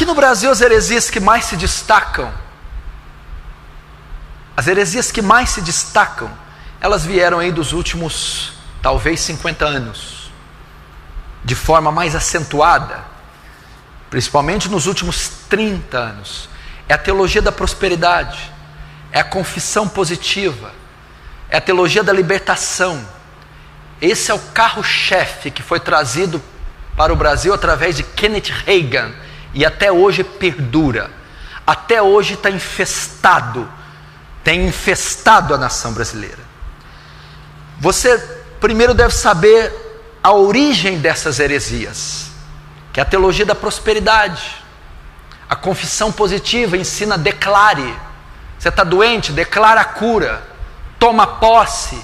Aqui no Brasil, as heresias que mais se destacam, elas vieram aí dos últimos, talvez 50 anos, de forma mais acentuada, principalmente nos últimos 30 anos. É a teologia da prosperidade, é a confissão positiva, é a teologia da libertação. Esse é o carro-chefe que foi trazido para o Brasil através de Kenneth Hagin, e até hoje perdura, até hoje tem infestado a nação brasileira. Você primeiro deve saber a origem dessas heresias, que é a teologia da prosperidade. A confissão positiva ensina: declare. Você está doente? Declara a cura, toma posse,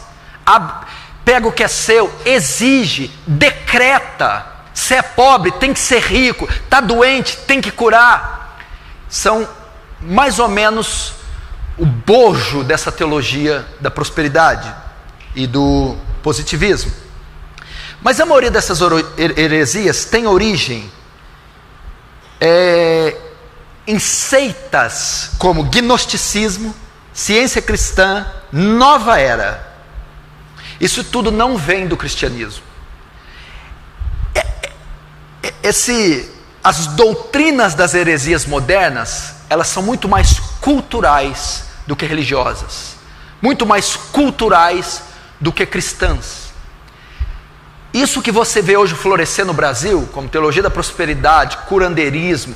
pega o que é seu, exige, decreta. Se é pobre, tem que ser rico. Está doente, tem que curar. São mais ou menos o bojo dessa teologia da prosperidade e do positivismo. Mas a maioria dessas heresias tem origem em seitas como gnosticismo, ciência cristã, nova era. Isso tudo não vem do cristianismo. As doutrinas das heresias modernas, elas são muito mais culturais do que religiosas, muito mais culturais do que cristãs. Isso que você vê hoje florescer no Brasil, como teologia da prosperidade, curandeirismo,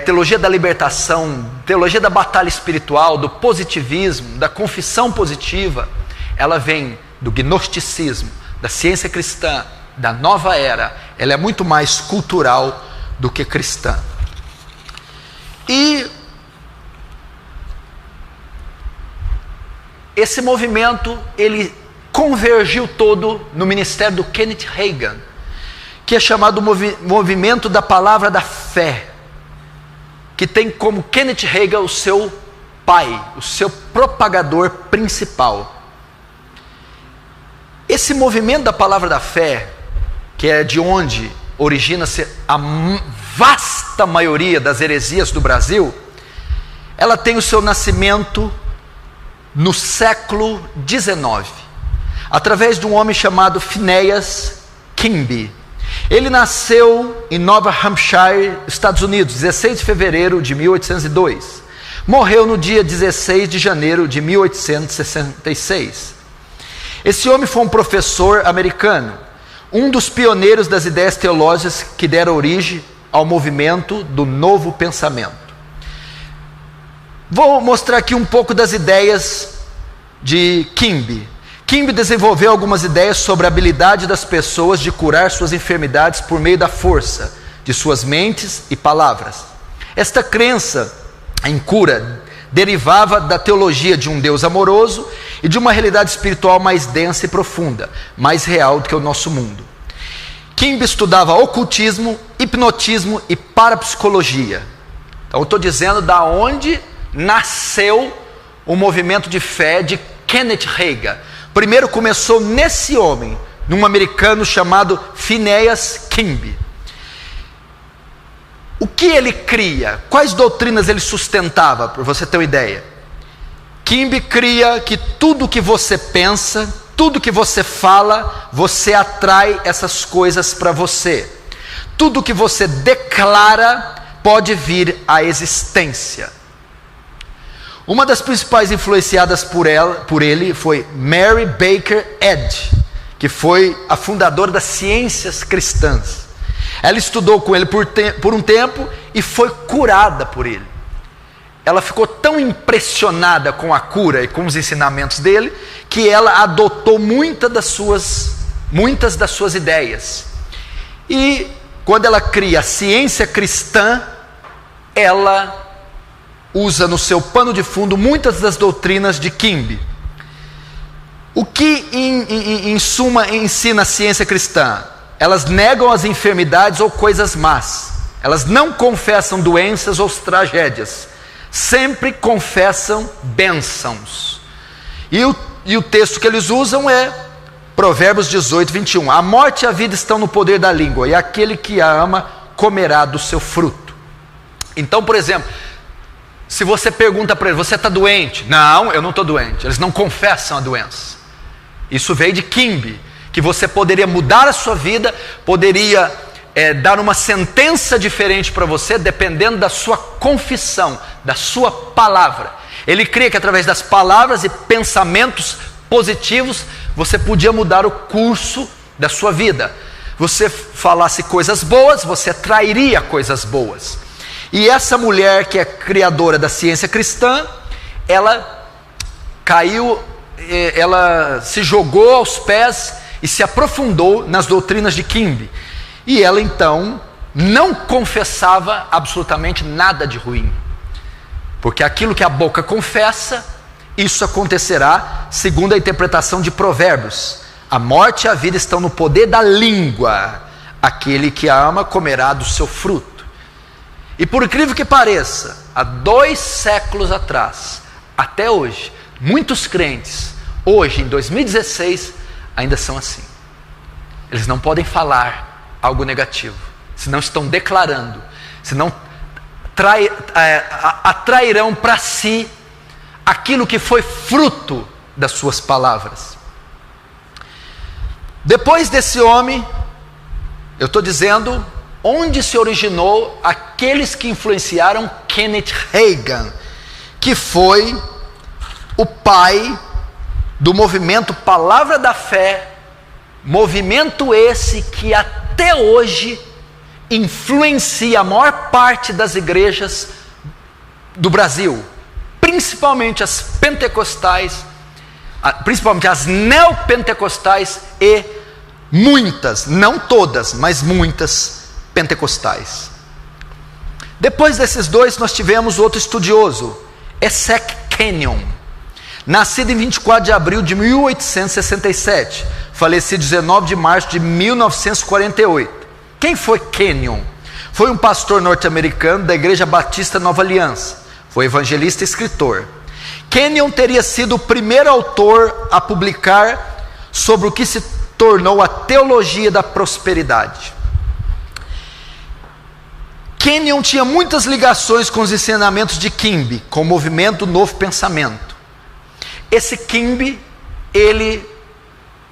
teologia da libertação, teologia da batalha espiritual, do positivismo, da confissão positiva, ela vem do gnosticismo, da ciência cristã, da nova era. Ela é muito mais cultural do que cristã. E esse movimento, ele convergiu todo no ministério do Kenneth Hagin, que é chamado movimento da palavra da fé, que tem como Kenneth Hagin o seu pai, o seu propagador principal. Esse movimento da palavra da fé, que é de onde origina-se a vasta maioria das heresias do Brasil, ela tem o seu nascimento no século XIX, através de um homem chamado Phineas Quimby. Ele nasceu em Nova Hampshire, Estados Unidos, 16 de fevereiro de 1802. Morreu no dia 16 de janeiro de 1866. Esse homem foi um professor americano, um dos pioneiros das ideias teológicas que deram origem ao movimento do novo pensamento. Vou mostrar aqui um pouco das ideias de Quimby. Quimby desenvolveu algumas ideias sobre a habilidade das pessoas de curar suas enfermidades por meio da força de suas mentes e palavras. Esta crença em cura derivava da teologia de um Deus amoroso e de uma realidade espiritual mais densa e profunda, mais real do que o nosso mundo. Quimby estudava ocultismo, hipnotismo e parapsicologia. Então eu estou dizendo da onde nasceu o movimento de fé de Kenneth Hagin. Primeiro começou nesse homem, num americano chamado Phineas Quimby. O que ele cria? Quais doutrinas ele sustentava, para você ter uma ideia? Quimby cria que tudo que você pensa, tudo que você fala, você atrai essas coisas para você. Tudo que você declara pode vir à existência. Uma das principais influenciadas por ele foi Mary Baker Eddy, que foi a fundadora das ciências cristãs. Ela estudou com ele por um tempo e foi curada por ele. Ela ficou tão impressionada com a cura e com os ensinamentos dele, que ela adotou muitas das suas ideias. E quando ela cria a ciência cristã, ela usa no seu pano de fundo muitas das doutrinas de Quimby. O que em suma ensina a ciência cristã? Elas negam as enfermidades ou coisas más. Elas não confessam doenças ou tragédias. Sempre confessam bênçãos. E o texto que eles usam é Provérbios 18, 21. A morte e a vida estão no poder da língua, e aquele que a ama comerá do seu fruto. Então, por exemplo, se você pergunta para ele, você está doente? Não, eu não estou doente. Eles não confessam a doença. Isso veio de Kimbe, que você poderia mudar a sua vida, poderia dar uma sentença diferente para você, dependendo da sua confissão, da sua palavra. Ele cria que através das palavras e pensamentos positivos, você podia mudar o curso da sua vida. Você falasse coisas boas, você atrairia coisas boas. E essa mulher que é criadora da ciência cristã, ela caiu, ela se jogou aos pés e se aprofundou nas doutrinas de Kimbe. E ela então não confessava absolutamente nada de ruim. Porque aquilo que a boca confessa, isso acontecerá, segundo a interpretação de Provérbios. A morte e a vida estão no poder da língua. Aquele que a ama comerá do seu fruto. E por incrível que pareça, há 2 séculos atrás, até hoje, muitos crentes, hoje em 2016, ainda são assim. Eles não podem falar algo negativo, senão estão declarando, senão atrairão para si aquilo que foi fruto das suas palavras. Depois desse homem, eu estou dizendo onde se originou aqueles que influenciaram Kenneth Hagin, que foi o pai do movimento Palavra da Fé, movimento esse que até hoje influencia a maior parte das igrejas do Brasil, principalmente as pentecostais, principalmente as neopentecostais e muitas, não todas, mas muitas pentecostais. Depois desses dois, nós tivemos outro estudioso, Essek Kenyon, nascido em 24 de abril de 1867, falecido 19 de março de 1948. Quem foi Kenyon? Foi um pastor norte-americano da Igreja Batista Nova Aliança, foi evangelista e escritor. Kenyon teria sido o primeiro autor a publicar sobre o que se tornou a teologia da prosperidade. Kenyon tinha muitas ligações com os ensinamentos de Kimbe, com o movimento Novo Pensamento. Esse Kimbe, ele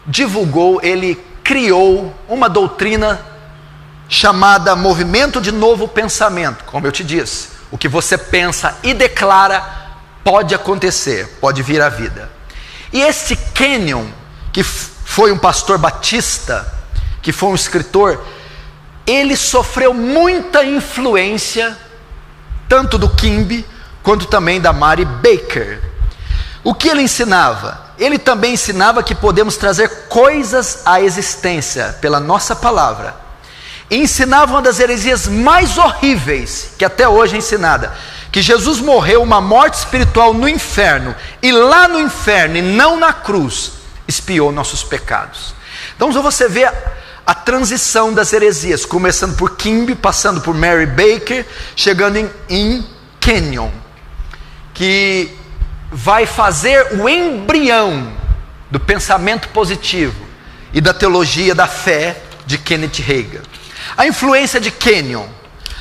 divulgou, ele criou uma doutrina chamada Movimento de Novo Pensamento. Como eu te disse, o que você pensa e declara pode acontecer, pode vir à vida. E esse Kenyon, que foi um pastor batista, que foi um escritor, ele sofreu muita influência, tanto do Kimbe, quanto também da Mary Baker. O que ele ensinava? Ele também ensinava que podemos trazer coisas à existência pela nossa palavra. E ensinava uma das heresias mais horríveis que até hoje é ensinada, que Jesus morreu uma morte espiritual no inferno, e lá no inferno e não na cruz, expiou nossos pecados. Então você vê a transição das heresias, começando por Kimbe, passando por Mary Baker, chegando em Kenyon, que vai fazer o embrião do pensamento positivo e da teologia da fé de Kenneth Hagin. A influência de Kenyon.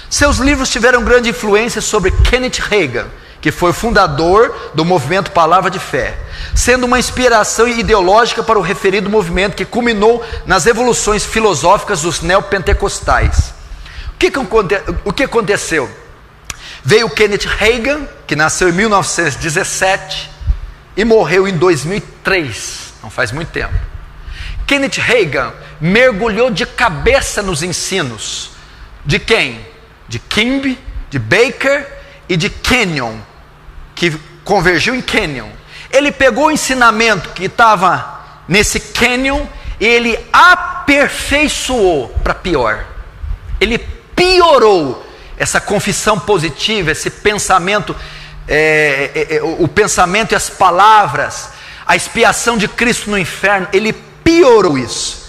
Seus livros tiveram grande influência sobre Kenneth Hagin, que foi o fundador do movimento Palavra de Fé, sendo uma inspiração ideológica para o referido movimento que culminou nas evoluções filosóficas dos neopentecostais. O que aconteceu? Veio Kenneth Hagin, que nasceu em 1917 e morreu em 2003, não faz muito tempo. Kenneth Hagin mergulhou de cabeça nos ensinos de quem? De Kimbe, de Baker e de Kenyon, que convergiu em Kenyon. Ele pegou o ensinamento que estava nesse Kenyon e ele aperfeiçoou para pior. Ele piorou essa confissão positiva, esse pensamento, o pensamento e as palavras, a expiação de Cristo no inferno. Ele piorou isso.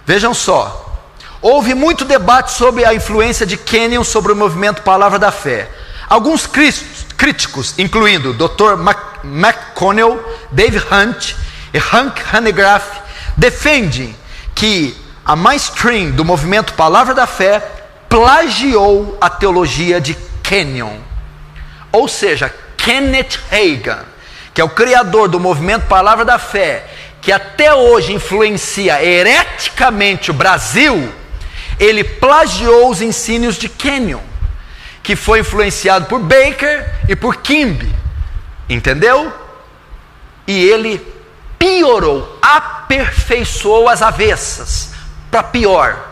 Vejam só, houve muito debate sobre a influência de Kenyon sobre o movimento Palavra da Fé. Alguns críticos, incluindo Dr. McConnell, Dave Hunt e Hank Hanegraaff, defendem que a mainstream do movimento Palavra da Fé plagiou a teologia de Kenyon. Ou seja, Kenneth Hagin, que é o criador do movimento Palavra da Fé, que até hoje influencia hereticamente o Brasil, ele plagiou os ensinos de Kenyon, que foi influenciado por Baker e por Kimby, entendeu? E ele piorou, aperfeiçoou as avessas, para pior.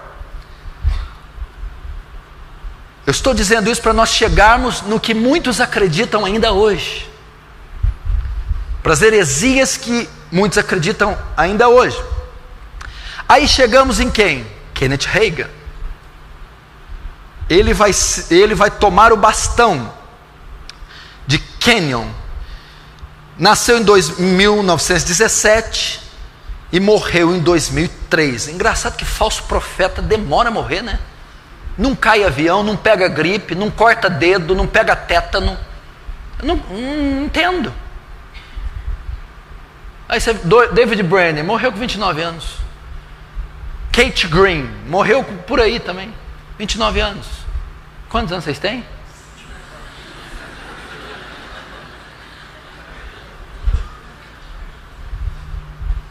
Eu estou dizendo isso para nós chegarmos no que muitos acreditam ainda hoje, para as heresias que muitos acreditam ainda hoje. Aí chegamos em quem? Kenneth Hagin. Ele vai tomar o bastão de Kenyon. Nasceu em 1917 e morreu em 2003. Engraçado que falso profeta demora a morrer, né? Não cai avião, não pega gripe, não corta dedo, não pega tétano. Não entendo. Aí você, David Brenner morreu com 29 anos. Kate Green morreu por aí também, 29 anos. Quantos anos vocês têm?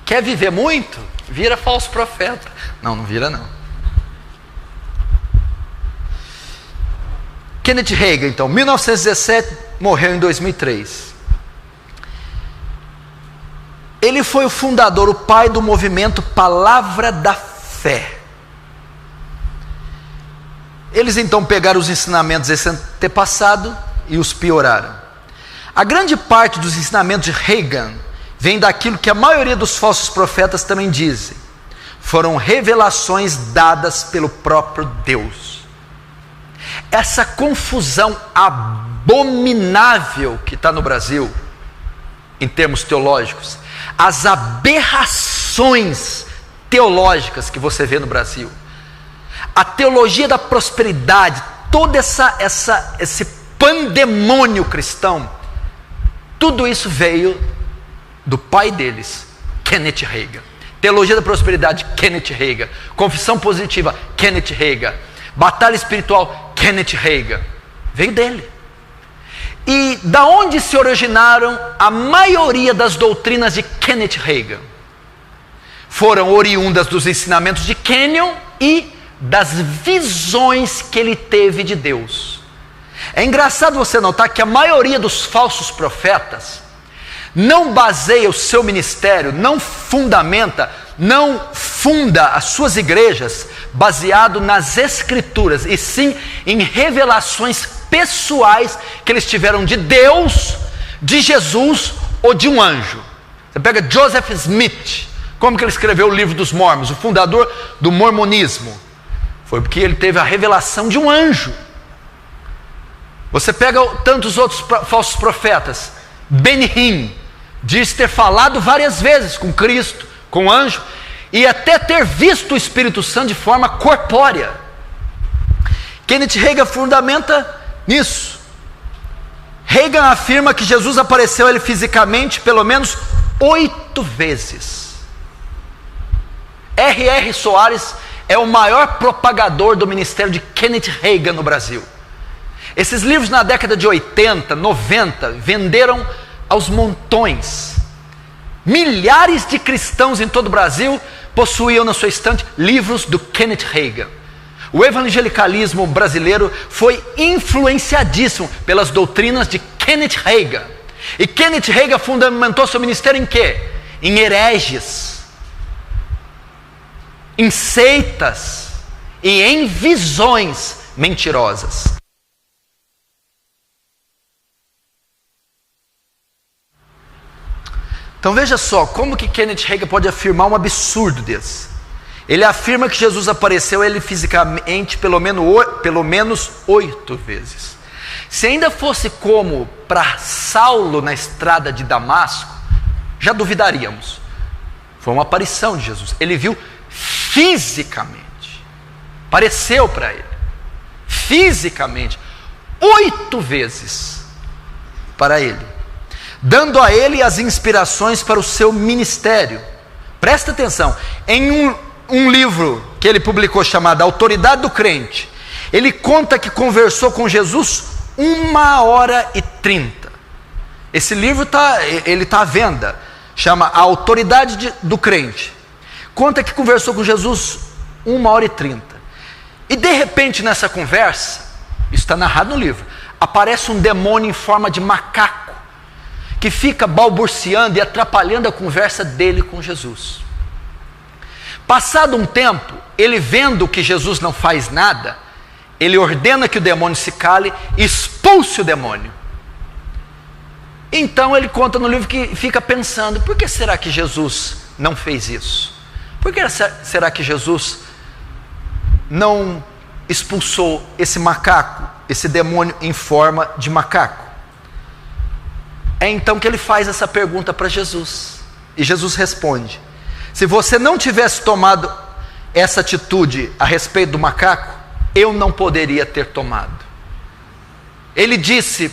Quer viver muito? Vira falso profeta. Não vira não. Kenneth Hagin, então, 1917, morreu em 2003. Ele foi o fundador, o pai do movimento Palavra da Fé. Eles então pegaram os ensinamentos desse antepassado e os pioraram. A grande parte dos ensinamentos de Hagin vem daquilo que a maioria dos falsos profetas também dizem. Foram revelações dadas pelo próprio Deus. Essa confusão abominável que está no Brasil, em termos teológicos, as aberrações teológicas que você vê no Brasil, a teologia da prosperidade, todo esse pandemônio cristão, tudo isso veio do pai deles, Kenneth Hagin. Teologia da prosperidade, Kenneth Hagin. Confissão positiva, Kenneth Hagin. Batalha espiritual, Kenneth Hagin. Veio dele. E da onde se originaram a maioria das doutrinas de Kenneth Hagin? Foram oriundas dos ensinamentos de Kenyon e das visões que ele teve de Deus. É engraçado você notar que a maioria dos falsos profetas não baseia o seu ministério, não funda as suas igrejas baseado nas escrituras, e sim em revelações pessoais que eles tiveram de Deus, de Jesus ou de um anjo. Você pega Joseph Smith, como que ele escreveu o livro dos Mormons, o fundador do mormonismo? Foi porque ele teve a revelação de um anjo. Você pega tantos outros falsos profetas. Benny Hinn diz ter falado várias vezes com Cristo, com o anjo, e até ter visto o Espírito Santo de forma corpórea. Kenneth Hagin fundamenta nisso. Hagin afirma que Jesus apareceu a ele fisicamente pelo menos 8 vezes. R.R. Soares é o maior propagador do ministério de Kenneth Hagin no Brasil. Esses livros na década de 80, 90, venderam aos montões. Milhares de cristãos em todo o Brasil possuíam na sua estante livros do Kenneth Hagin. O evangelicalismo brasileiro foi influenciadíssimo pelas doutrinas de Kenneth Hagin. E Kenneth Hagin fundamentou seu ministério em quê? Em hereges, em seitas e em visões mentirosas. Então veja só, como que Kenneth Hagin pode afirmar um absurdo desse? Ele afirma que Jesus apareceu a ele fisicamente pelo menos 8 vezes. Se ainda fosse como para Saulo na estrada de Damasco, já duvidaríamos. Foi uma aparição de Jesus. Ele viu fisicamente. Apareceu para ele. Fisicamente. 8 vezes para ele. Dando a ele as inspirações para o seu ministério. Presta atenção, em um livro que ele publicou chamado Autoridade do Crente, ele conta que conversou com Jesus 1h30. Esse livro está à venda. Chama A Autoridade do Crente. Conta que conversou com Jesus 1h30. E de repente nessa conversa, isso está narrado no livro, aparece um demônio em forma de macaco, que fica balbuciando e atrapalhando a conversa dele com Jesus. Passado um tempo, ele vendo que Jesus não faz nada, ele ordena que o demônio se cale e expulse o demônio. Então ele conta no livro que fica pensando, por que será que Jesus não fez isso? Por que será que Jesus não expulsou esse macaco, esse demônio em forma de macaco? É então que ele faz essa pergunta para Jesus. E Jesus responde: se você não tivesse tomado essa atitude a respeito do macaco, eu não poderia ter tomado. Ele disse,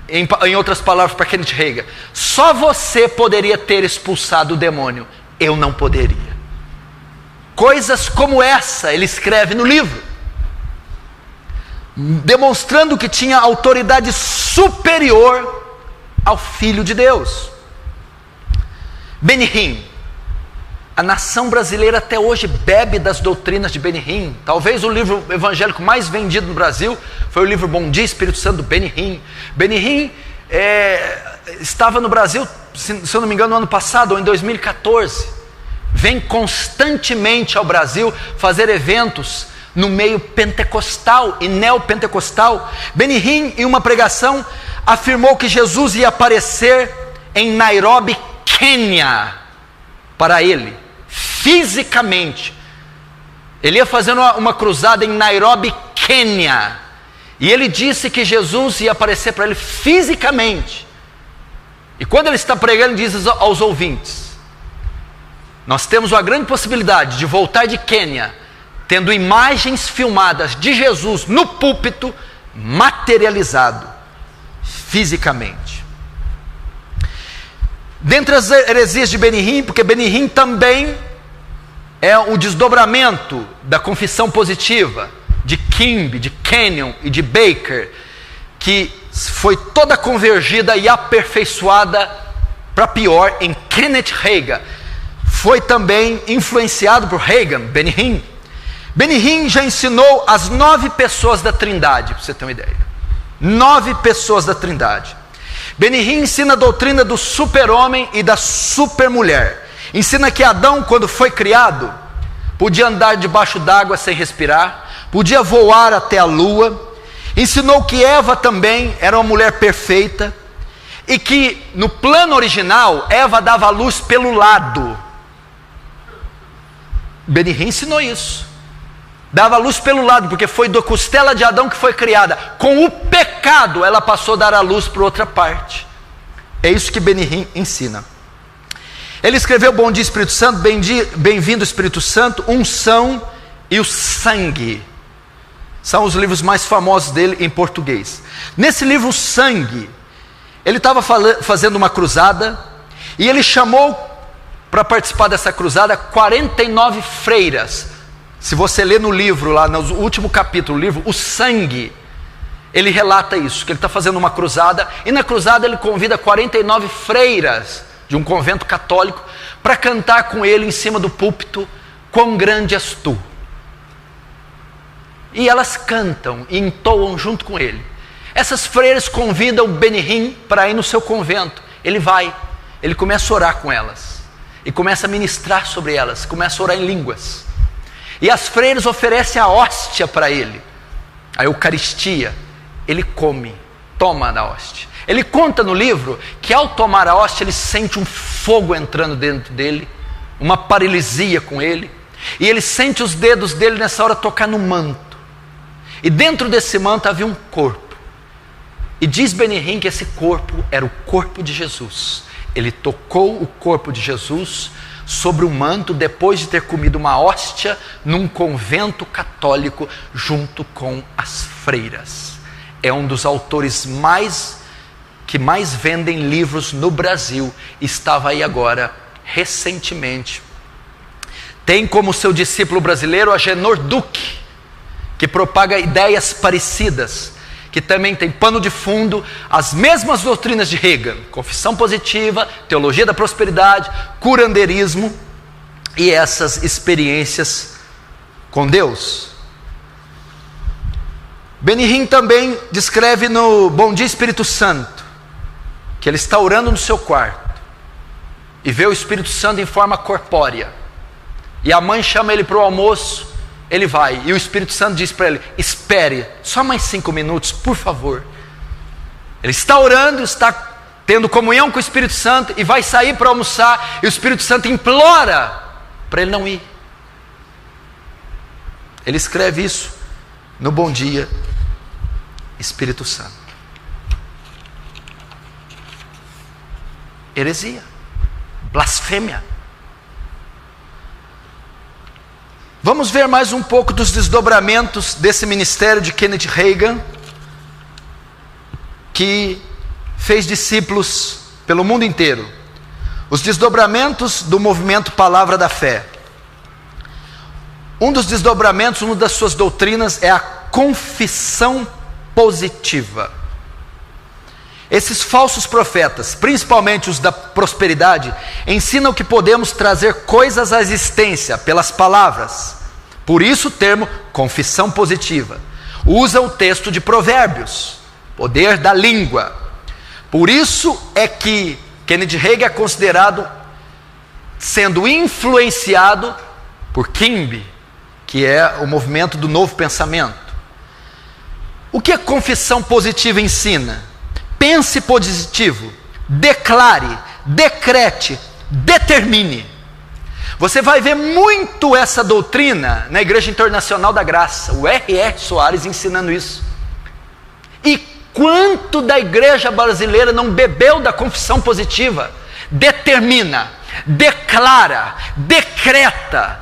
em outras palavras para Kenneth Hagin, só você poderia ter expulsado o demônio, eu não poderia. Coisas como essa ele escreve no livro, demonstrando que tinha autoridade superior ao Filho de Deus. Benny Hinn, a nação brasileira até hoje bebe das doutrinas de Benny Hinn. Talvez o livro evangélico mais vendido no Brasil foi o livro Bom Dia Espírito Santo, do Benny Hinn. Benny Hinn estava no Brasil, se eu não me engano, no ano passado, ou em 2014. Vem constantemente ao Brasil fazer eventos no meio pentecostal e neopentecostal. Benny Hinn, em uma pregação, afirmou que Jesus ia aparecer em Nairobi, Quênia, para ele, fisicamente. Ele ia fazer uma cruzada em Nairobi, Quênia, e ele disse que Jesus ia aparecer para ele fisicamente. E quando ele está pregando, ele diz aos ouvintes: nós temos uma grande possibilidade de voltar de Quênia tendo imagens filmadas de Jesus no púlpito, materializado fisicamente. Dentre as heresias de Benny Hinn, porque Benny Hinn também é o desdobramento da confissão positiva de Kimby, de Kenyon e de Baker, que foi toda convergida e aperfeiçoada para pior em Kenneth Hagin. Foi também influenciado por Hagin, Benny Hinn. Benny Hinn já ensinou as 9 pessoas da Trindade, para você ter uma ideia. 9 pessoas da Trindade. Benny Hinn ensina a doutrina do super-homem e da super-mulher. Ensina que Adão, quando foi criado, podia andar debaixo d'água sem respirar, podia voar até a lua. Ensinou que Eva também era uma mulher perfeita, e que no plano original, Eva dava a luz pelo lado. Benny Hinn ensinou isso. Dava a luz pelo lado, porque foi da costela de Adão que foi criada. Com o pecado, ela passou a dar a luz para outra parte. É isso que Benny Hinn ensina. Ele escreveu Bom Dia Espírito Santo, Bem-vindo Espírito Santo, Unção e o Sangue. São os livros mais famosos dele em português. Nesse livro, o Sangue, ele estava fazendo uma cruzada, e ele chamou para participar dessa cruzada 49 freiras. Se você ler no livro, lá no último capítulo, o livro O Sangue, ele relata isso, que ele está fazendo uma cruzada, e na cruzada ele convida 49 freiras de um convento católico para cantar com ele em cima do púlpito, Quão Grande És Tu. E elas cantam e entoam junto com ele. Essas freiras convidam Benny Hinn para ir no seu convento. Ele vai, ele começa a orar com elas, e começa a ministrar sobre elas, começa a orar em línguas. E as freiras oferecem a hóstia para ele, a Eucaristia. Ele come, toma da hóstia. Ele conta no livro que ao tomar a hóstia, ele sente um fogo entrando dentro dele, uma paralisia com ele, e ele sente os dedos dele nessa hora tocar no manto, e dentro desse manto havia um corpo, e diz Benny Hinn que esse corpo era o corpo de Jesus. Ele tocou o corpo de Jesus sobre o manto depois de ter comido uma hóstia num convento católico junto com as freiras. É um dos autores que mais vendem livros no Brasil. Estava aí agora recentemente. Tem como seu discípulo brasileiro Agenor Duque, que propaga ideias parecidas, que também tem pano de fundo as mesmas doutrinas de Reagan: confissão positiva, teologia da prosperidade, curanderismo e essas experiências com Deus. Benny também descreve no Bom Dia Espírito Santo que ele está orando no seu quarto e vê o Espírito Santo em forma corpórea, e a mãe chama ele para o almoço, ele vai, e o Espírito Santo diz para ele: espere só mais 5 minutos, por favor. Ele está orando, está tendo comunhão com o Espírito Santo e vai sair para almoçar, e o Espírito Santo implora para ele não ir. Ele escreve isso no Bom Dia Espírito Santo. Heresia, blasfêmia. Vamos ver mais um pouco dos desdobramentos desse ministério de Kenneth Hagin, que fez discípulos pelo mundo inteiro. Os desdobramentos do movimento Palavra da Fé. Um dos desdobramentos, uma das suas doutrinas é a confissão positiva. Esses falsos profetas, principalmente os da prosperidade, ensinam que podemos trazer coisas à existência pelas palavras. Por isso o termo confissão positiva. Usa o texto de Provérbios, poder da língua. Por isso é que Kenneth Hagin é considerado sendo influenciado por Kimby, que é o movimento do novo pensamento. O que a confissão positiva ensina? Pense positivo, declare, decrete, determine. Você vai ver muito essa doutrina na Igreja Internacional da Graça, o R.R. Soares ensinando isso. E quanto da igreja brasileira não bebeu da confissão positiva? Determina, declara, decreta.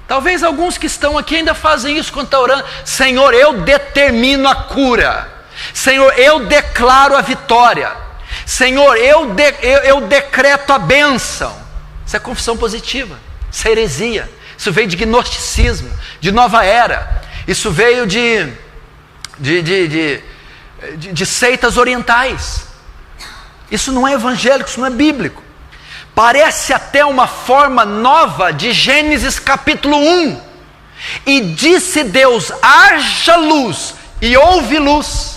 Talvez alguns que estão aqui ainda fazem isso quando estão orando: Senhor, eu determino a cura. Senhor, eu declaro a vitória. Senhor, eu decreto a bênção. Isso é confissão positiva. Isso é heresia. Isso veio de gnosticismo, de nova era. Isso veio de seitas orientais. Isso não é evangélico, isso não é bíblico. Parece até uma forma nova de Gênesis capítulo 1. E disse Deus: haja luz, e houve luz.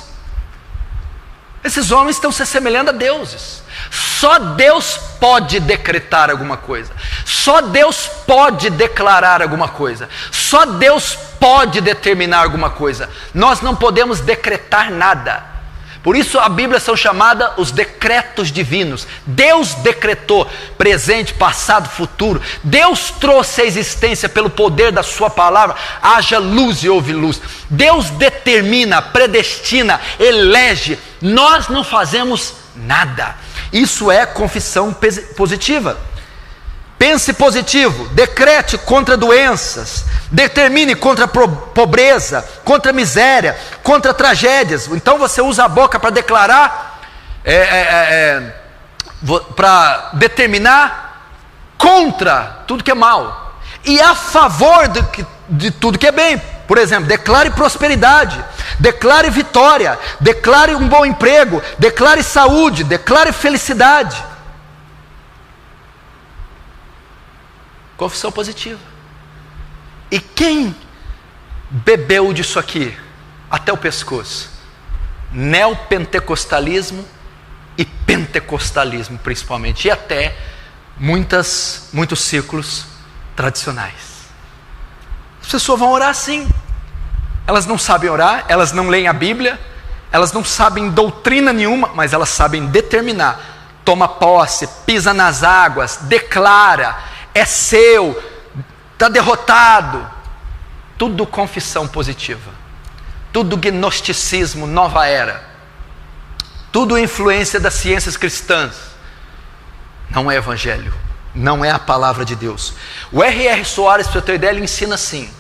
Esses homens estão se assemelhando a deuses. Só Deus pode decretar alguma coisa. Só Deus pode declarar alguma coisa. Só Deus pode determinar alguma coisa. Nós não podemos decretar nada. Por isso a Bíblia são chamadas os decretos divinos. Deus decretou presente, passado, futuro. Deus trouxe a existência pelo poder da sua palavra. Haja luz e houve luz. Deus determina, predestina, elege. Nós não fazemos nada. Isso é confissão positiva. Pense positivo, decrete contra doenças, determine contra a pobreza, contra a miséria, contra tragédias. Então você usa a boca para declarar, para determinar contra tudo que é mal e a favor de tudo que é bem. Por exemplo, declare prosperidade, declare vitória, declare um bom emprego, declare saúde, declare felicidade. Confissão positiva. E quem bebeu disso aqui até o pescoço? Neopentecostalismo e pentecostalismo principalmente, e até muitos círculos tradicionais. As pessoas vão orar assim. Elas não sabem orar, elas não leem a Bíblia, elas não sabem doutrina nenhuma, mas elas sabem determinar. Toma posse, pisa nas águas, declara, é seu, está derrotado. Tudo confissão positiva. Tudo gnosticismo, nova era. Tudo influência das ciências cristãs. Não é evangelho. Não é a palavra de Deus. O R.R. Soares, para você ter ideia, ele ensina assim: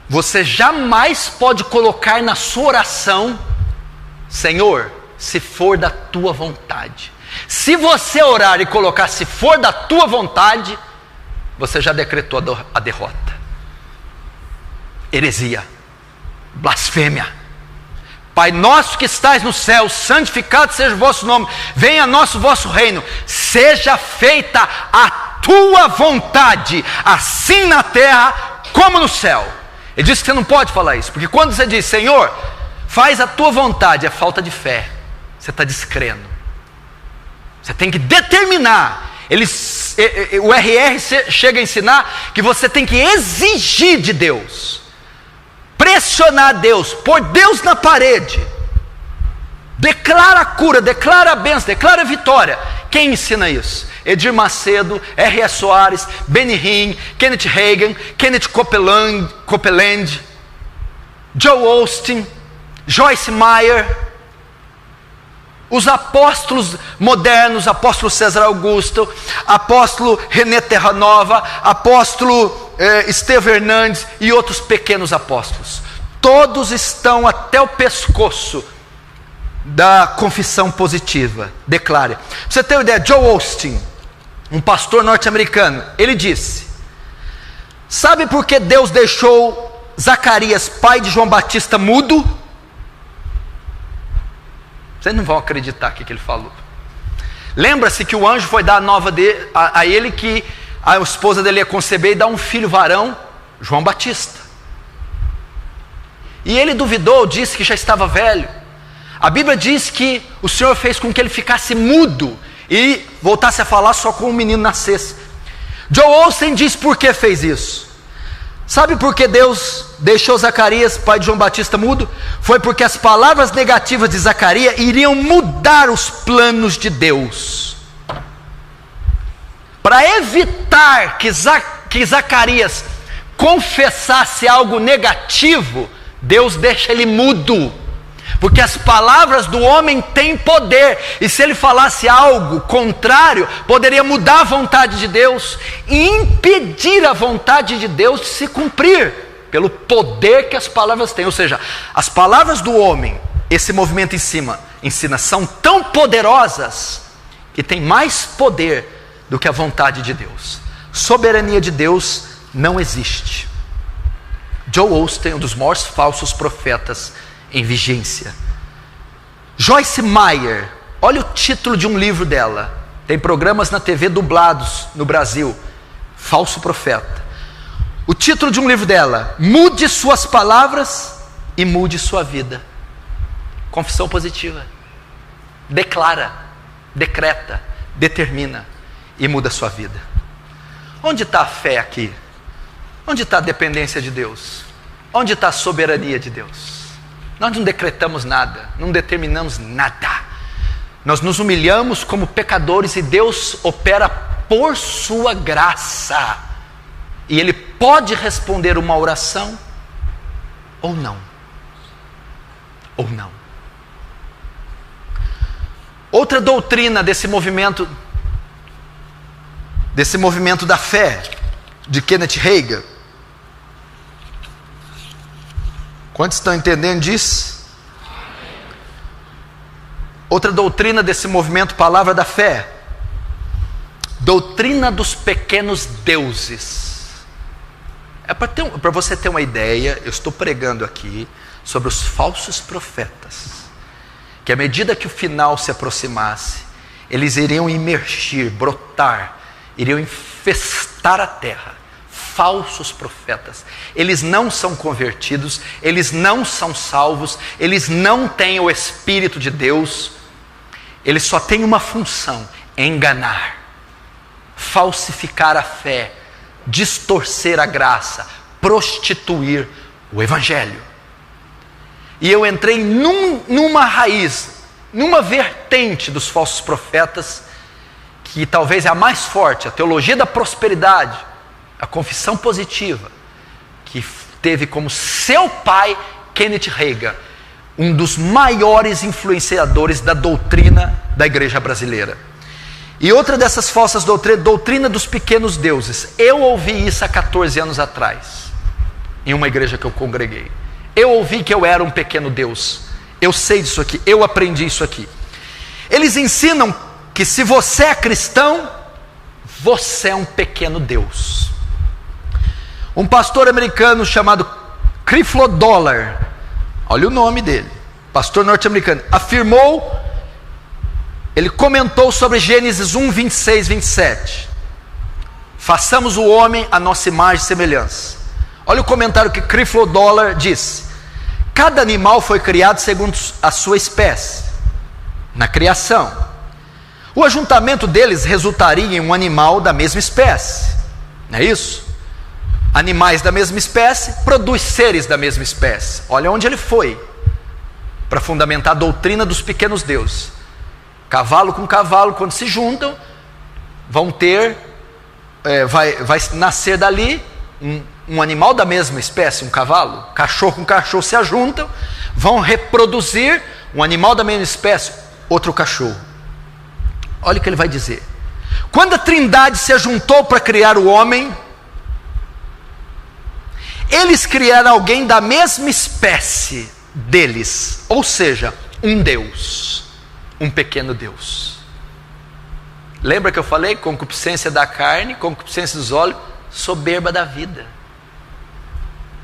você jamais pode colocar na sua oração: Senhor, se for da tua vontade. Se você orar e colocar se for da tua vontade, você já decretou a derrota. Heresia. Blasfêmia. Pai nosso que estais no céu, santificado seja o vosso nome, venha a nós o vosso reino, seja feita a tua vontade, assim na terra como no céu. Ele diz que você não pode falar isso, porque quando você diz, Senhor, faz a tua vontade, é falta de fé, você está descrendo. Você tem que determinar. O RR chega a ensinar que você tem que exigir de Deus, pressionar Deus, pôr Deus na parede. Declara a cura, declara a bênção, declara a vitória. Quem ensina isso? Edir Macedo, R.S. Soares, Benny Hinn, Kenneth Hagin, Kenneth Copeland, Joel Osteen, Joyce Meyer, os apóstolos modernos, apóstolo César Augusto, apóstolo René Terranova, apóstolo Estevão Hernandes e outros pequenos apóstolos. Todos estão até o pescoço da confissão positiva. Declare. Pra você ter uma ideia, Joel Osteen, um pastor norte-americano, ele disse: sabe por que Deus deixou Zacarias, pai de João Batista, mudo? Vocês não vão acreditar o que ele falou. Lembra-se que o anjo foi dar a nova a ele que a esposa dele ia conceber e dar um filho varão, João Batista. E ele duvidou, disse que já estava velho. A Bíblia diz que o Senhor fez com que ele ficasse mudo e voltasse a falar só quando o menino nascesse. Joel Osteen diz por que fez isso. Sabe por que Deus deixou Zacarias, pai de João Batista, mudo? Foi porque as palavras negativas de Zacarias iriam mudar os planos de Deus. Para evitar que Zacarias confessasse algo negativo, Deus deixa ele mudo. Porque as palavras do homem têm poder, e se ele falasse algo contrário, poderia mudar a vontade de Deus e impedir a vontade de Deus de se cumprir, pelo poder que as palavras têm. Ou seja, as palavras do homem, esse movimento ensina, são tão poderosas que tem mais poder do que a vontade de Deus. Soberania de Deus não existe. Joel Osteen, um dos maiores falsos profetas em vigência. Joyce Meyer, olha o título de um livro dela, tem programas na TV dublados no Brasil, falso profeta. O título de um livro dela: mude suas palavras e mude sua vida. Confissão positiva. Declara, decreta, determina e muda sua vida. Onde está a fé aqui? Onde está a dependência de Deus? Onde está a soberania de Deus? Nós não decretamos nada, não determinamos nada. Nós nos humilhamos como pecadores e Deus opera por sua graça. E Ele pode responder uma oração ou não. Ou não. Outra doutrina desse movimento da fé, de Kenneth Hagin. Quantos estão entendendo disso? Outra doutrina desse movimento, palavra da fé, doutrina dos pequenos deuses. Para você ter uma ideia, eu estou pregando aqui sobre os falsos profetas, que à medida que o final se aproximasse, eles iriam emergir, brotar, iriam infestar a terra. Falsos profetas, eles não são convertidos, eles não são salvos, eles não têm o Espírito de Deus, eles só têm uma função: enganar, falsificar a fé, distorcer a graça, prostituir o Evangelho. E eu entrei numa raiz, numa vertente dos falsos profetas, que talvez é a mais forte, a teologia da prosperidade, a confissão positiva, que teve como seu pai Kenneth Hagin, um dos maiores influenciadores da doutrina da igreja brasileira. E outra dessas falsas doutrinas, doutrina dos pequenos deuses. Eu ouvi isso há 14 anos atrás, em uma igreja que eu congreguei. Eu ouvi que eu era um pequeno Deus. Eu sei disso aqui, eu aprendi isso aqui. Eles ensinam que se você é cristão, você é um pequeno Deus. Um pastor americano chamado Creflo Dollar olha o nome dele, pastor norte-americano, afirmou, ele comentou sobre Gênesis 1, 26, 27. Façamos o homem a nossa imagem e semelhança. Olha o comentário que Creflo Dollar diz: cada animal foi criado segundo a sua espécie, na criação. O ajuntamento deles resultaria em um animal da mesma espécie, não é isso? Animais da mesma espécie produz seres da mesma espécie. Olha onde ele foi para fundamentar a doutrina dos pequenos deuses. Cavalo com cavalo, quando se juntam, vão ter, vai nascer dali um animal da mesma espécie, um cavalo. Cachorro com cachorro se ajuntam, vão reproduzir um animal da mesma espécie, outro cachorro. Olha o que ele vai dizer: quando a Trindade se ajuntou para criar o homem, eles criaram alguém da mesma espécie deles, ou seja, um Deus, um pequeno Deus. Lembra que eu falei? Concupiscência da carne, concupiscência dos olhos, soberba da vida.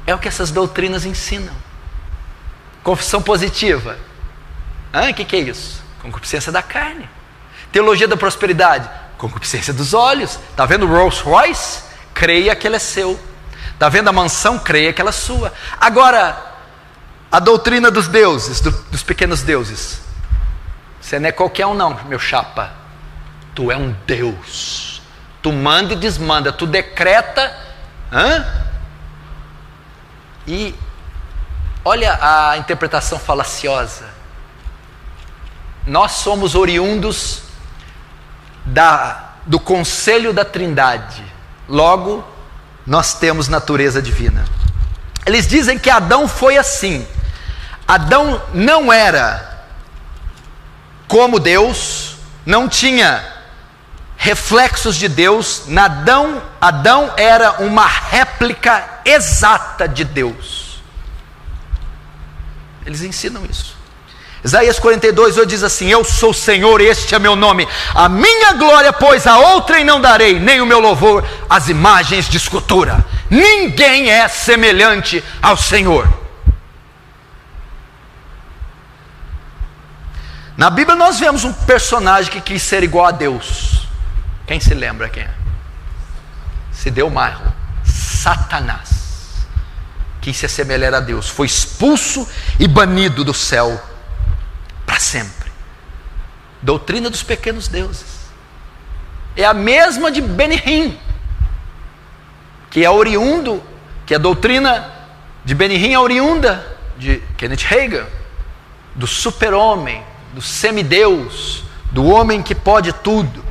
É o que essas doutrinas ensinam. Confissão positiva, o que é isso? Concupiscência da carne. Teologia da prosperidade, concupiscência dos olhos. Está vendo o Rolls Royce? Creia que ele é seu. Está vendo a mansão? Creia que ela é sua. Agora, a doutrina dos deuses, dos pequenos deuses. Você não é qualquer um não, meu chapa. Tu é um Deus. Tu manda e desmanda, tu decreta. E olha a interpretação falaciosa. Nós somos oriundos do conselho da Trindade. Logo, nós temos natureza divina. Eles dizem que Adão foi assim. Adão não era como Deus, não tinha reflexos de Deus. Adão era uma réplica exata de Deus. Eles ensinam isso. Isaías 42, 8 diz assim: eu sou o Senhor, este é meu nome, a minha glória, pois a outrem não darei, nem o meu louvor às imagens de escultura. Ninguém é semelhante ao Senhor. Na Bíblia nós vemos um personagem que quis ser igual a Deus. Quem se lembra quem é? Se deu mal. Satanás quis se assemelhar a Deus, foi expulso e banido do céu para sempre. Doutrina dos pequenos deuses é a mesma de Benihim, que é oriundo, que a doutrina de Benihim é oriunda de Kenneth Hagin, do super-homem, do semideus, do homem que pode tudo.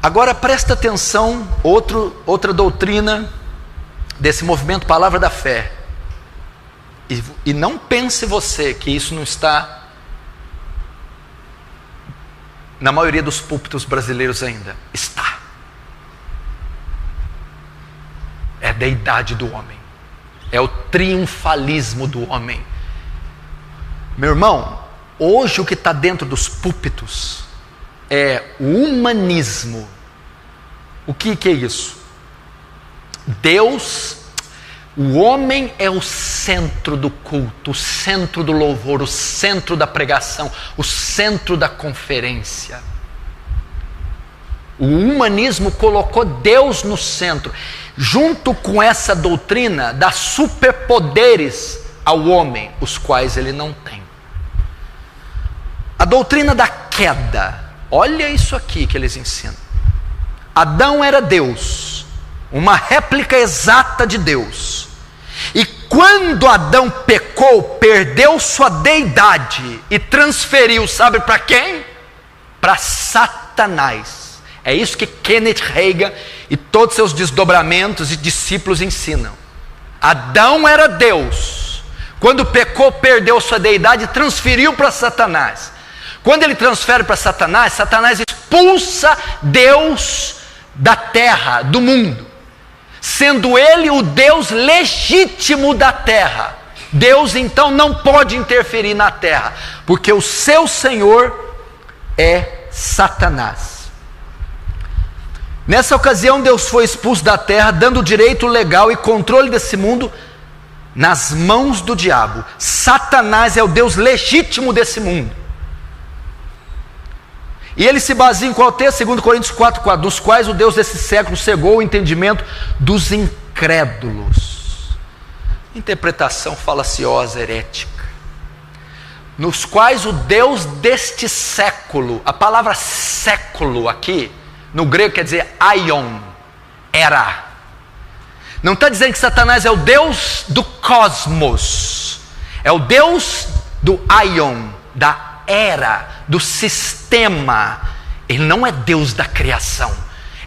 Agora presta atenção, outra doutrina desse movimento Palavra da Fé. E não pense você que isso não está na maioria dos púlpitos brasileiros ainda. Está. É a deidade do homem. É o triunfalismo do homem. Meu irmão, hoje o que está dentro dos púlpitos é o humanismo. O que é isso? Deus, o homem é o centro do culto, o centro do louvor, o centro da pregação, o centro da conferência. O humanismo colocou Deus no centro. Junto com essa doutrina, dá superpoderes ao homem, os quais ele não tem. A doutrina da queda, olha isso aqui que eles ensinam. Adão era Deus, uma réplica exata de Deus. E quando Adão pecou, perdeu sua deidade e transferiu, sabe para quem? Para Satanás. É isso que Kenneth Hagin e todos seus desdobramentos e discípulos ensinam. Adão era Deus. Quando pecou, perdeu sua deidade e transferiu para Satanás. Quando ele transfere para Satanás, Satanás expulsa Deus da terra, do mundo, sendo ele o Deus legítimo da terra. Deus então não pode interferir na terra, porque o seu Senhor é Satanás. Nessa ocasião, Deus foi expulso da terra, dando direito legal e controle desse mundo nas mãos do diabo. Satanás é o Deus legítimo desse mundo. E ele se baseia em qual texto? 2 Coríntios 4:4, dos quais o Deus desse século cegou o entendimento dos incrédulos. Interpretação falaciosa, herética. Nos quais o Deus deste século, a palavra século aqui, no grego quer dizer aion, era. Não está dizendo que Satanás é o Deus do cosmos, é o Deus do aion, da era, do sistema. Ele não é Deus da criação,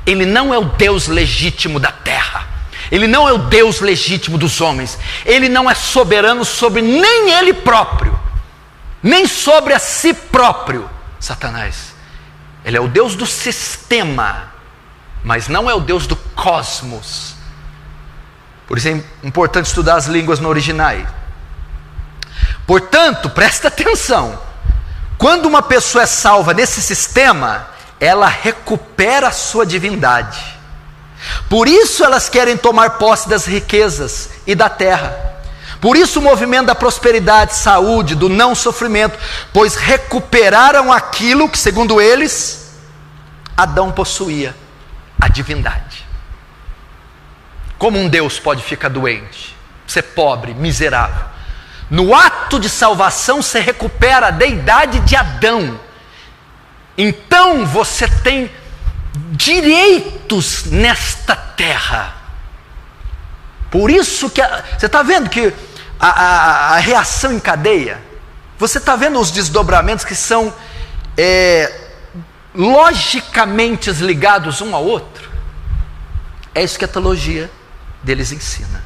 ele não é o Deus legítimo da terra, ele não é o Deus legítimo dos homens, ele não é soberano sobre nem ele próprio, nem sobre a si próprio. Satanás, ele é o Deus do sistema, mas não é o Deus do cosmos. Por isso é importante estudar as línguas no original. Portanto, presta atenção, quando uma pessoa é salva nesse sistema, ela recupera a sua divindade. Por isso elas querem tomar posse das riquezas e da terra. Por isso o movimento da prosperidade, saúde, do não sofrimento, pois recuperaram aquilo que, segundo eles, Adão possuía, a divindade. Como um Deus pode ficar doente, ser pobre, miserável? No ato de salvação você recupera a deidade de Adão. Então você tem direitos nesta terra. Por isso que você está vendo que a reação em cadeia, você está vendo os desdobramentos que são logicamente ligados um ao outro. É isso que a teologia deles ensina.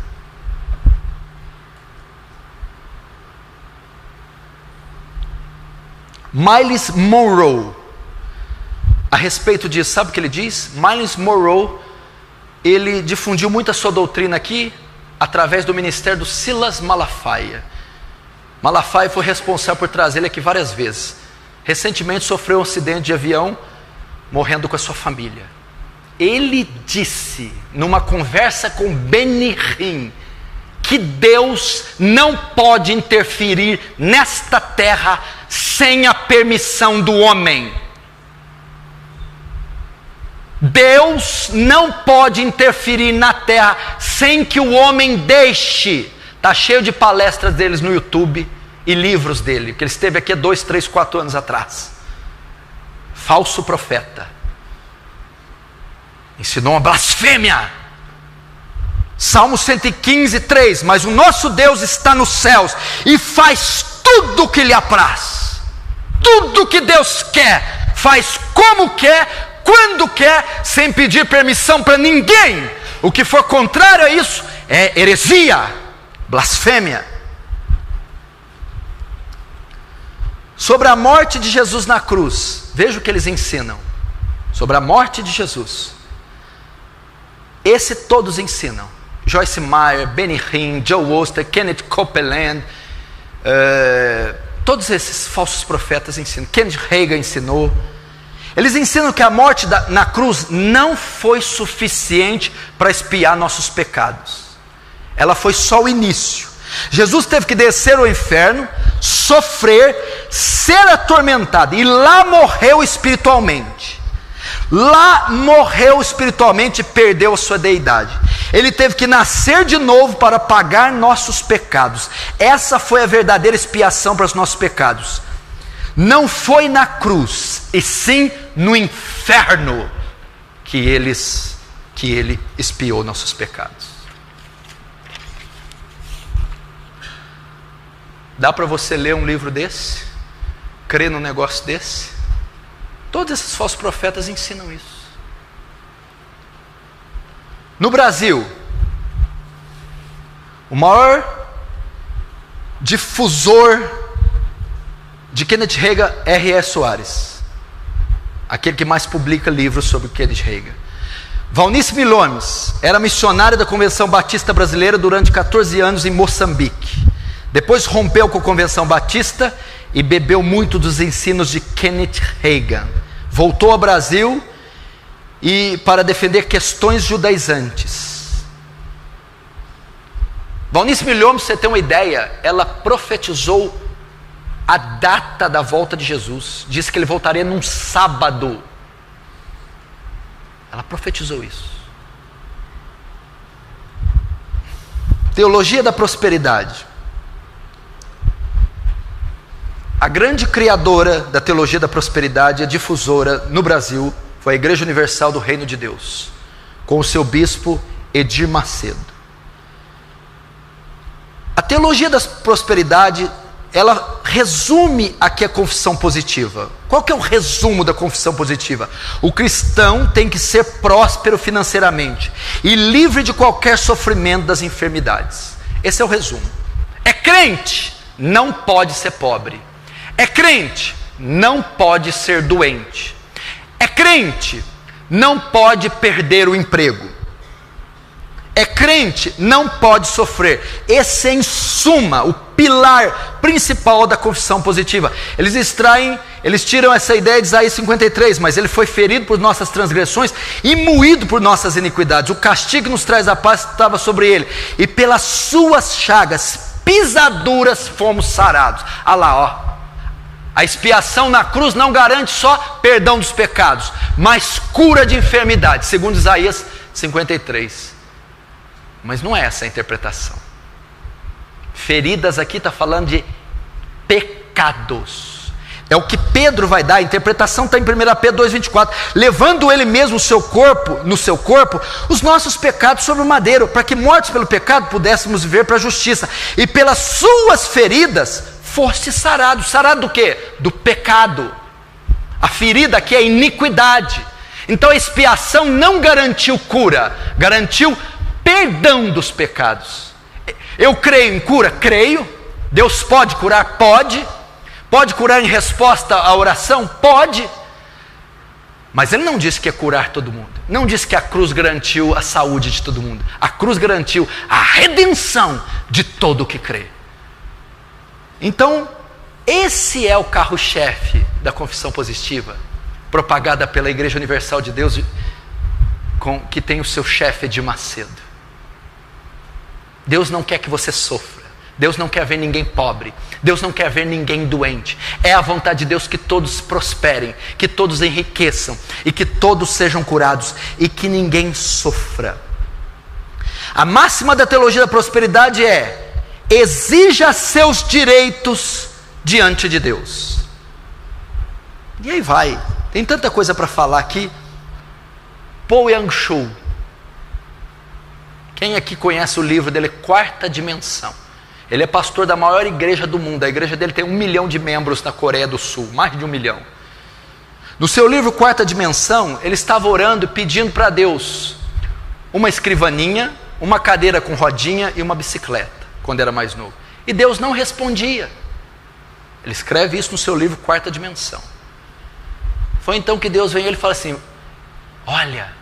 Myles Munroe, a respeito disso, sabe o que ele diz? Myles Munroe, ele difundiu muito a sua doutrina aqui, através do ministério do Silas Malafaia. Malafaia foi responsável por trazer ele aqui várias vezes. Recentemente sofreu um acidente de avião, morrendo com a sua família. Ele disse, numa conversa com Benny Hinn, que Deus não pode interferir nesta terra sem a permissão do homem. Deus não pode interferir na terra sem que o homem deixe. Está cheio de palestras deles no YouTube e livros dele, que ele esteve aqui há 2, 3, 4 anos atrás. Falso profeta. Ensinou uma blasfêmia. Salmo 115, 3. Mas o nosso Deus está nos céus e faz tudo o que lhe apraz. Tudo o que Deus quer, faz como quer, quando quer, sem pedir permissão para ninguém. O que for contrário a isso é heresia, blasfêmia. Sobre a morte de Jesus na cruz, veja o que eles ensinam. Sobre a morte de Jesus. Esse todos ensinam. Joyce Meyer, Benny Hinn, Joe Oster, Kenneth Copeland, todos esses falsos profetas ensinam. Kenneth Hagin ensinou. Eles ensinam que a morte na cruz não foi suficiente para expiar nossos pecados. Ela foi só o início. Jesus teve que descer ao inferno, sofrer, ser atormentado, e lá morreu espiritualmente. Lá morreu espiritualmente e perdeu a sua deidade. Ele teve que nascer de novo para pagar nossos pecados. Essa foi a verdadeira expiação para os nossos pecados. Não foi na cruz, e sim no inferno que ele expiou nossos pecados. Dá para você ler um livro desse? Crer num negócio desse? Todos esses falsos profetas ensinam isso. No Brasil, o maior difusor de Kenneth Hagin, R.S. Soares, aquele que mais publica livros sobre Kenneth Hagin. Valnice Milones era missionária da Convenção Batista Brasileira durante 14 anos em Moçambique. Depois rompeu com a Convenção Batista e bebeu muito dos ensinos de Kenneth Hagin. Voltou ao Brasil e para defender questões judaizantes. Valnice Milhomem, pra você ter uma ideia, ela profetizou a data da volta de Jesus. Disse que ele voltaria num sábado. Ela profetizou isso. Teologia da prosperidade. A grande criadora da teologia da prosperidade, a difusora no Brasil, foi a Igreja Universal do Reino de Deus, com o seu bispo Edir Macedo. A teologia da prosperidade, ela resume aqui a confissão positiva. Qual que é o resumo da confissão positiva? O cristão tem que ser próspero financeiramente e livre de qualquer sofrimento das enfermidades. Esse é o resumo. É crente, não pode ser pobre. É crente, não pode ser doente. É crente, não pode perder o emprego. É crente, não pode sofrer. Esse é, em suma, o pilar principal da confissão positiva. Eles tiram essa ideia de Isaías 53, mas ele foi ferido por nossas transgressões e moído por nossas iniquidades. O castigo que nos traz a paz estava sobre ele, e pelas suas chagas, pisaduras, fomos sarados. Olha lá, ó. A expiação na cruz não garante só perdão dos pecados, mas cura de enfermidade, segundo Isaías 53. Mas não é essa a interpretação. Feridas aqui está falando de pecados. É o que Pedro vai dar. A interpretação está em 1 Pedro 2,24. Levando ele mesmo no seu corpo, os nossos pecados sobre o madeiro, para que mortos pelo pecado pudéssemos viver para a justiça. E pelas suas feridas foste sarado. Sarado do quê? Do pecado. A ferida aqui é iniquidade. Então a expiação não garantiu cura, garantiu perdão dos pecados. Eu creio em cura? Creio. Deus pode curar? Pode. Pode curar em resposta à oração? Pode. Mas ele não disse que ia curar todo mundo. Não disse que a cruz garantiu a saúde de todo mundo. A cruz garantiu a redenção de todo o que crê. Então, esse é o carro-chefe da confissão positiva, propagada pela Igreja Universal de Deus, que tem o seu chefe Edir Macedo. Deus não quer que você sofra. Deus não quer ver ninguém pobre. Deus não quer ver ninguém doente. É a vontade de Deus que todos prosperem, que todos enriqueçam e que todos sejam curados e que ninguém sofra. A máxima da teologia da prosperidade é: exija seus direitos diante de Deus. E aí vai. Tem tanta coisa para falar aqui. Paul Yang-Shu. Quem aqui conhece o livro dele, Quarta Dimensão? Ele é pastor da maior igreja do mundo. A igreja dele tem 1 milhão de membros na Coreia do Sul, mais de 1 milhão. No seu livro Quarta Dimensão, ele estava orando e pedindo para Deus uma escrivaninha, uma cadeira com rodinha e uma bicicleta, quando era mais novo. E Deus não respondia. Ele escreve isso no seu livro Quarta Dimensão. Foi então que Deus vem e ele fala assim: olha,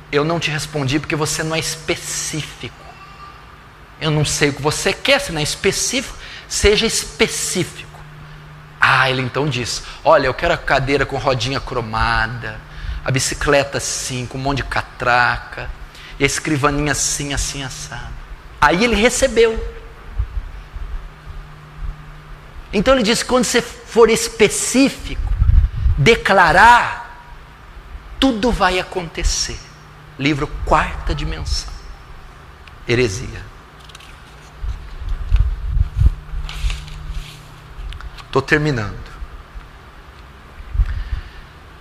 eu não te respondi porque você não é específico. Eu não sei o que você quer, se não é específico, seja específico. Ele então diz: olha, eu quero a cadeira com rodinha cromada, a bicicleta assim, com um monte de catraca, e a escrivaninha assim, assim, assado. Aí ele recebeu. Então ele diz: quando você for específico, declarar, tudo vai acontecer. Livro Quarta Dimensão. Heresia. Estou terminando.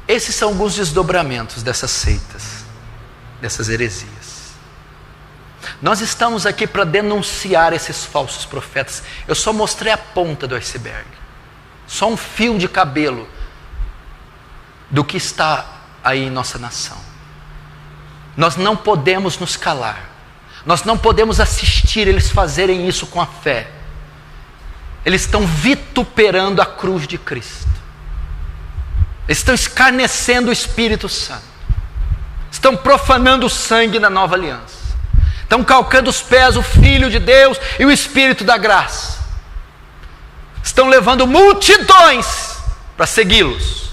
Esses são alguns desdobramentos dessas seitas, dessas heresias. Nós estamos aqui para denunciar esses falsos profetas. Eu só mostrei a ponta do iceberg, só um fio de cabelo do que está aí em nossa nação. Nós não podemos nos calar. Nós não podemos assistir eles fazerem isso com a fé. Eles estão vituperando a cruz de Cristo. Eles estão escarnecendo o Espírito Santo. Estão profanando o sangue da nova aliança. Estão calcando os pés o Filho de Deus e o Espírito da graça. Estão levando multidões para segui-los.